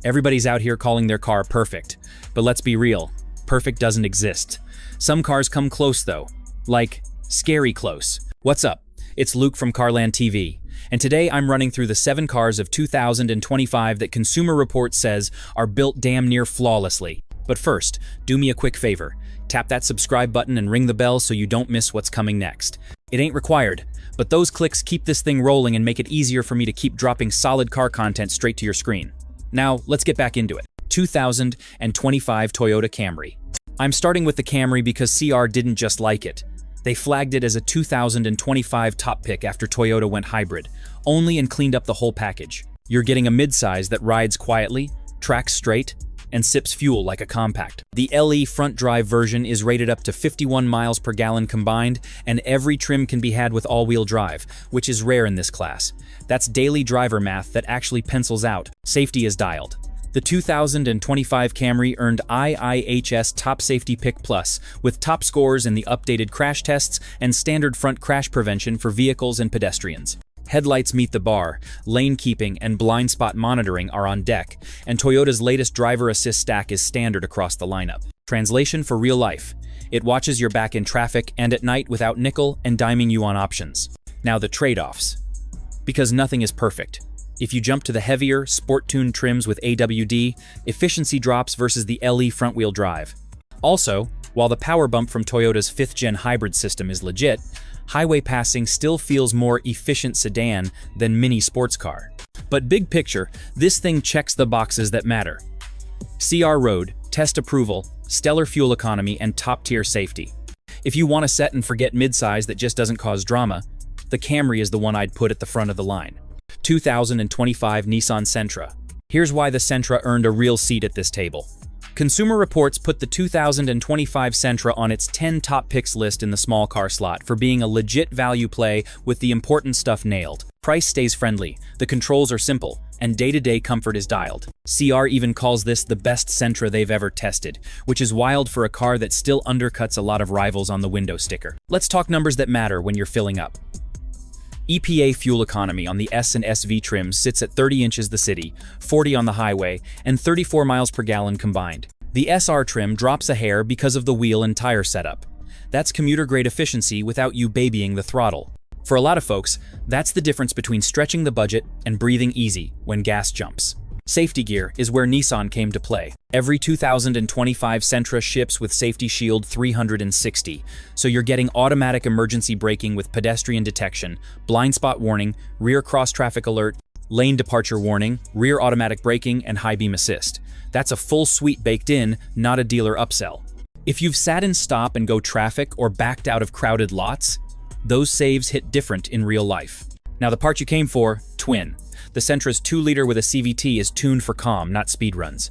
Everybody's out here calling their car perfect. But let's be real, perfect doesn't exist. Some cars come close though. Like, scary close. What's up? It's Luke from CarLandTV. And today I'm running through the 7 cars of 2025 that Consumer Reports says are built damn near flawlessly. But first, do me a quick favor. Tap that subscribe button and ring the bell so you don't miss what's coming next. It ain't required, but those clicks keep this thing rolling and make it easier for me to keep dropping solid car content straight to your screen. Now, let's get back into it. 2025 Toyota Camry. I'm starting with the Camry because CR didn't just like it. They flagged it as a 2025 top pick after Toyota went hybrid, only and cleaned up the whole package. You're getting a midsize that rides quietly, tracks straight, and sips fuel like a compact. The LE front drive version is rated up to 51 miles per gallon combined, and every trim can be had with all-wheel drive, which is rare in this class. That's daily driver math that actually pencils out. Safety is dialed. The 2025 Camry earned IIHS Top Safety Pick Plus, with top scores in the updated crash tests and standard front crash prevention for vehicles and pedestrians. Headlights meet the bar, lane keeping and blind spot monitoring are on deck, and Toyota's latest driver assist stack is standard across the lineup. Translation for real life. It watches your back in traffic and at night without nickel and diming you on options. Now the trade-offs. Because nothing is perfect. If you jump to the heavier, sport-tuned trims with AWD, efficiency drops versus the LE front-wheel drive. Also, while the power bump from Toyota's 5th-gen hybrid system is legit, highway passing still feels more efficient sedan than mini sports car. But big picture, this thing checks the boxes that matter. CR Road, test approval, stellar fuel economy, and top-tier safety. If you want to set and forget midsize that just doesn't cause drama, the Camry is the one I'd put at the front of the line. 2025 Nissan Sentra. Here's why the Sentra earned a real seat at this table. Consumer Reports put the 2025 Sentra on its 10 top picks list in the small car slot for being a legit value play with the important stuff nailed. Price stays friendly, the controls are simple, and day-to-day comfort is dialed. CR even calls this the best Sentra they've ever tested, which is wild for a car that still undercuts a lot of rivals on the window sticker. Let's talk numbers that matter when you're filling up. EPA fuel economy on the S and SV trims sits at 30 inches the city, 40 on the highway, and 34 miles per gallon combined. The SR trim drops a hair because of the wheel and tire setup. That's commuter-grade efficiency without you babying the throttle. For a lot of folks, that's the difference between stretching the budget and breathing easy when gas jumps. Safety gear is where Nissan came to play. Every 2025 Sentra ships with Safety Shield 360, so you're getting automatic emergency braking with pedestrian detection, blind spot warning, rear cross-traffic alert, lane departure warning, rear automatic braking, and high beam assist. That's a full suite baked in, not a dealer upsell. If you've sat in stop and go traffic or backed out of crowded lots, those saves hit different in real life. Now the part you came for, twin. The Sentra's 2-liter with a CVT is tuned for calm, not speed runs.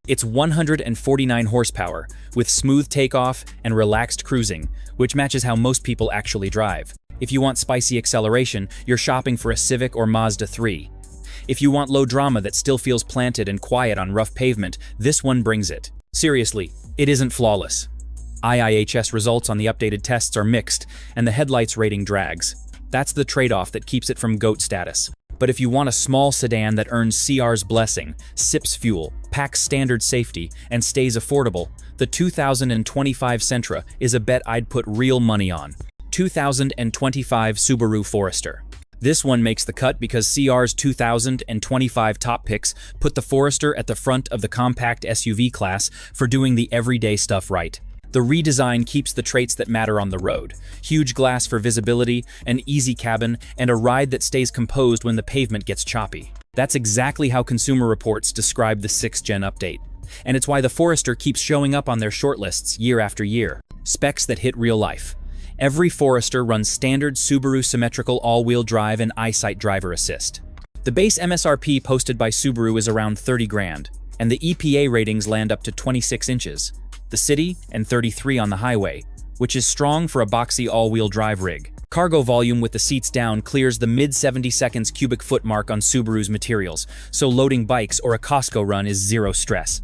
It's 149 horsepower, with smooth takeoff and relaxed cruising, which matches how most people actually drive. If you want spicy acceleration, you're shopping for a Civic or Mazda 3. If you want low drama that still feels planted and quiet on rough pavement, this one brings it. Seriously, it isn't flawless. IIHS results on the updated tests are mixed, and the headlights rating drags. That's the trade-off that keeps it from GOAT status. But if you want a small sedan that earns CR's blessing, sips fuel, packs standard safety, and stays affordable, the 2025 Sentra is a bet I'd put real money on. 2025 Subaru Forester. This one makes the cut because CR's 2025 top picks put the Forester at the front of the compact SUV class for doing the everyday stuff right. The redesign keeps the traits that matter on the road. Huge glass for visibility, an easy cabin, and a ride that stays composed when the pavement gets choppy. That's exactly how Consumer Reports describe the 6th-gen update. And it's why the Forester keeps showing up on their shortlists year after year. Specs that hit real life. Every Forester runs standard Subaru symmetrical all-wheel drive and EyeSight driver assist. The base MSRP posted by Subaru is around 30 grand, and the EPA ratings land up to 26 inches. The city, and 33 on the highway, which is strong for a boxy all-wheel drive rig. Cargo volume with the seats down clears the mid-70 seconds cubic foot mark on Subaru's materials, so loading bikes or a Costco run is zero stress.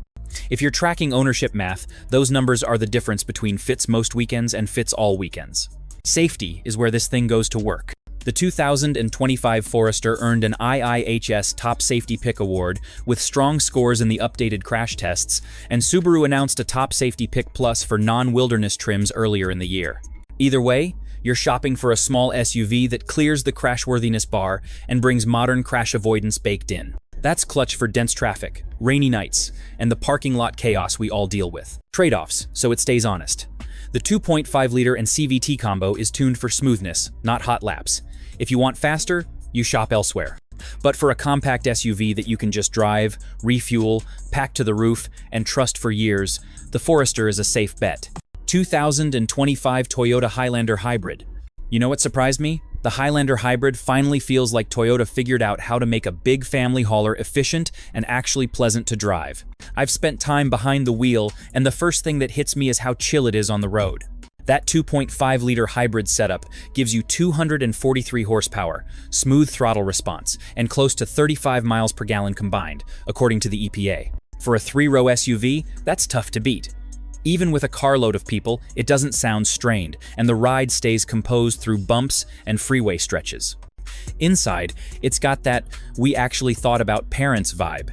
If you're tracking ownership math, those numbers are the difference between fits most weekends and fits all weekends. Safety is where this thing goes to work. The 2025 Forester earned an IIHS Top Safety Pick Award with strong scores in the updated crash tests, and Subaru announced a Top Safety Pick Plus for non-wilderness trims earlier in the year. Either way, you're shopping for a small SUV that clears the crashworthiness bar and brings modern crash avoidance baked in. That's clutch for dense traffic, rainy nights, and the parking lot chaos we all deal with. Trade-offs, so it stays honest. The 2.5-liter and CVT combo is tuned for smoothness, not hot laps. If you want faster, you shop elsewhere. But for a compact SUV that you can just drive, refuel, pack to the roof, and trust for years, the Forester is a safe bet. 2025 Toyota Highlander Hybrid. You know what surprised me? The Highlander Hybrid finally feels like Toyota figured out how to make a big family hauler efficient and actually pleasant to drive. I've spent time behind the wheel, and the first thing that hits me is how chill it is on the road. That 2.5-liter hybrid setup gives you 243 horsepower, smooth throttle response, and close to 35 miles per gallon combined, according to the EPA. For a 3-row SUV, that's tough to beat. Even with a carload of people, it doesn't sound strained, and the ride stays composed through bumps and freeway stretches. Inside, it's got that "we actually thought about parents" vibe.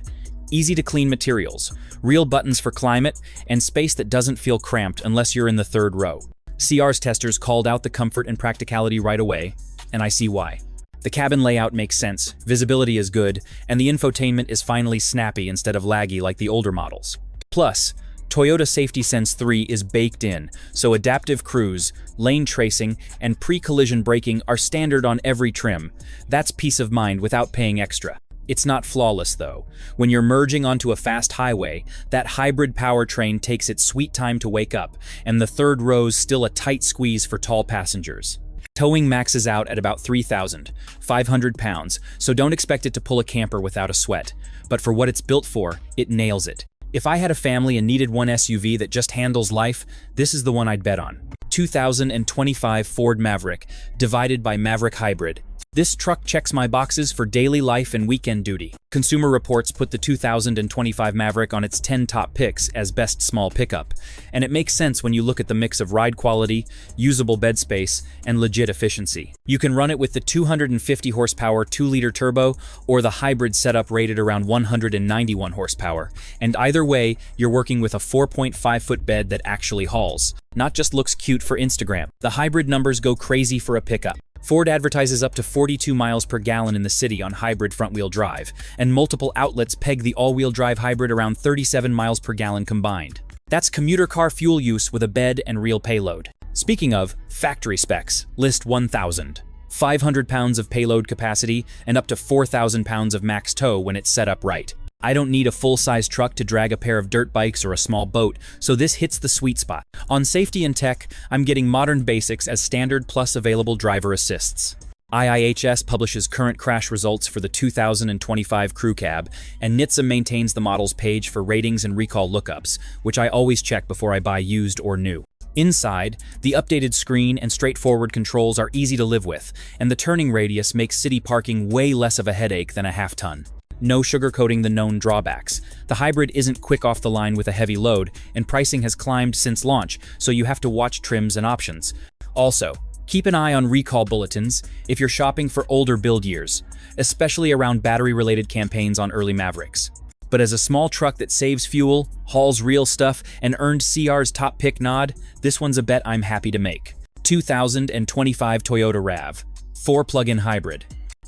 Easy to clean materials, real buttons for climate, and space that doesn't feel cramped unless you're in the 3rd row. CR's testers called out the comfort and practicality right away, and I see why. The cabin layout makes sense, visibility is good, and the infotainment is finally snappy instead of laggy like the older models. Plus, Toyota Safety Sense 3 is baked in, so adaptive cruise, lane tracing, and pre-collision braking are standard on every trim. That's peace of mind without paying extra. It's not flawless, though. When you're merging onto a fast highway, that hybrid powertrain takes its sweet time to wake up, and the 3rd row's still a tight squeeze for tall passengers. Towing maxes out at about 3,500 pounds, so don't expect it to pull a camper without a sweat. But for what it's built for, it nails it. If I had a family and needed one SUV that just handles life, this is the one I'd bet on. 2025 Ford Maverick, divided by Maverick Hybrid. This truck checks my boxes for daily life and weekend duty. Consumer Reports put the 2025 Maverick on its 10 top picks as best small pickup, and it makes sense when you look at the mix of ride quality, usable bed space, and legit efficiency. You can run it with the 250 horsepower 2-liter turbo or the hybrid setup rated around 191 horsepower, and either way, you're working with a 4.5-foot bed that actually hauls, not just looks cute for Instagram. The hybrid numbers go crazy for a pickup. Ford advertises up to 42 miles per gallon in the city on hybrid front-wheel drive, and multiple outlets peg the all-wheel drive hybrid around 37 miles per gallon combined. That's commuter car fuel use with a bed and real payload. Speaking of factory specs, list 1,000. 500 pounds of payload capacity and up to 4,000 pounds of max tow when it's set up right. I don't need a full-size truck to drag a pair of dirt bikes or a small boat, so this hits the sweet spot. On safety and tech, I'm getting modern basics as standard plus available driver assists. IIHS publishes current crash results for the 2025 Crew Cab, and NHTSA maintains the model's page for ratings and recall lookups, which I always check before I buy used or new. Inside, the updated screen and straightforward controls are easy to live with, and the turning radius makes city parking way less of a headache than a half-ton. No sugarcoating the known drawbacks. The hybrid isn't quick off the line with a heavy load, and pricing has climbed since launch, so you have to watch trims and options. Also, keep an eye on recall bulletins if you're shopping for older build years, especially around battery-related campaigns on early Mavericks. But as a small truck that saves fuel, hauls real stuff, and earned CR's top pick nod, this one's a bet I'm happy to make. 2025 Toyota RAV 4 plug-in hybrid.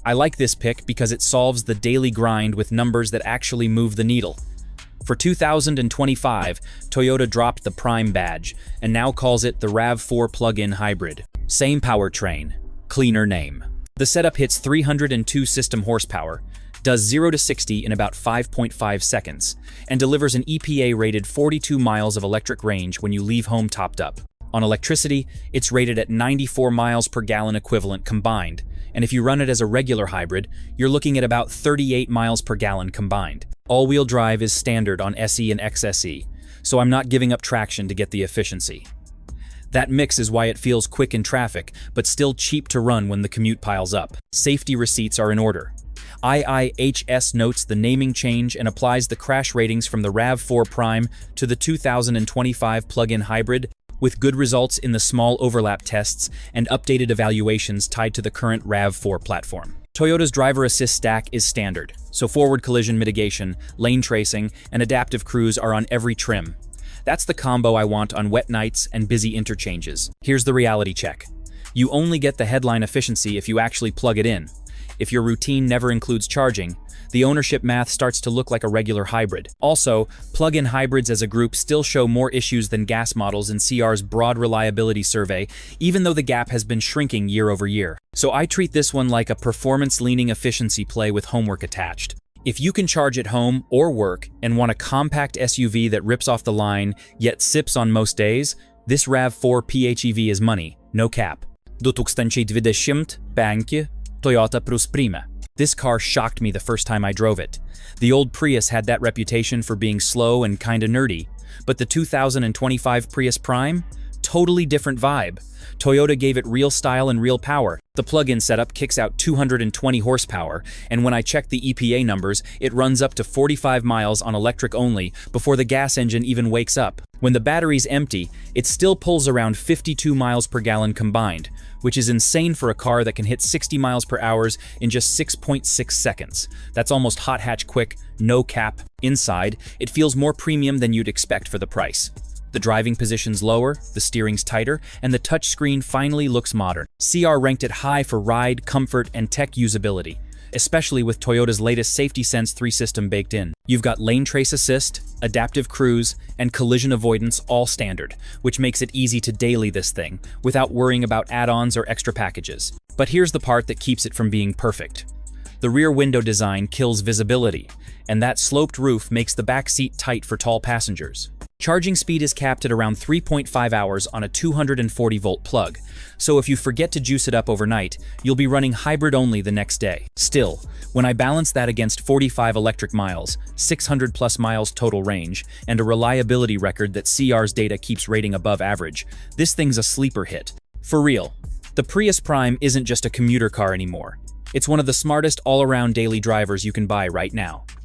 I like this pick because it solves the daily grind with numbers that actually move the needle. For 2025, Toyota dropped the Prime badge and now calls it the RAV4 plug-in hybrid. Same powertrain, cleaner name. The setup hits 302 system horsepower, does 0 to 60 in about 5.5 seconds, and delivers an EPA-rated 42 miles of electric range when you leave home topped up. On electricity, it's rated at 94 miles per gallon equivalent combined, and if you run it as a regular hybrid, you're looking at about 38 miles per gallon combined. All-wheel drive is standard on SE and XSE, so I'm not giving up traction to get the efficiency. That mix is why it feels quick in traffic, but still cheap to run when the commute piles up. Safety receipts are in order. IIHS notes the naming change and applies the crash ratings from the RAV4 Prime to the 2025 plug-in hybrid with good results in the small overlap tests and updated evaluations tied to the current RAV4 platform. Toyota's driver assist stack is standard, so forward collision mitigation, lane tracing, and adaptive cruise are on every trim. That's the combo I want on wet nights and busy interchanges. Here's the reality check. You only get the headline efficiency if you actually plug it in. If your routine never includes charging, the ownership math starts to look like a regular hybrid. Also, plug-in hybrids as a group still show more issues than gas models in CR's broad reliability survey, even though the gap has been shrinking year over year. So I treat this one like a performance-leaning efficiency play with homework attached. If you can charge at home or work and want a compact SUV that rips off the line yet sips on most days, this RAV4 PHEV is money, no cap. 2025 Toyota Prima. This car shocked me the first time I drove it. The old Prius had that reputation for being slow and kinda nerdy, but the 2025 Prius Prime? Totally different vibe. Toyota gave it real style and real power. The plug-in setup kicks out 220 horsepower, and when I check the EPA numbers, it runs up to 45 miles on electric only before the gas engine even wakes up. When the battery's empty, it still pulls around 52 miles per gallon combined, which is insane for a car that can hit 60 miles per hour in just 6.6 seconds. That's almost hot hatch quick, no cap. Inside, it feels more premium than you'd expect for the price. The driving position's lower, the steering's tighter, and the touchscreen finally looks modern. CR ranked it high for ride, comfort, and tech usability, especially with Toyota's latest Safety Sense 3 system baked in. You've got lane trace assist, adaptive cruise, and collision avoidance all standard, which makes it easy to daily this thing, without worrying about add-ons or extra packages. But here's the part that keeps it from being perfect. The rear window design kills visibility, and that sloped roof makes the back seat tight for tall passengers. Charging speed is capped at around 3.5 hours on a 240-volt plug, so if you forget to juice it up overnight, you'll be running hybrid only the next day. Still, when I balance that against 45 electric miles, 600+ miles total range, and a reliability record that CR's data keeps rating above average, this thing's a sleeper hit. For real, the Prius Prime isn't just a commuter car anymore. It's one of the smartest all-around daily drivers you can buy right now.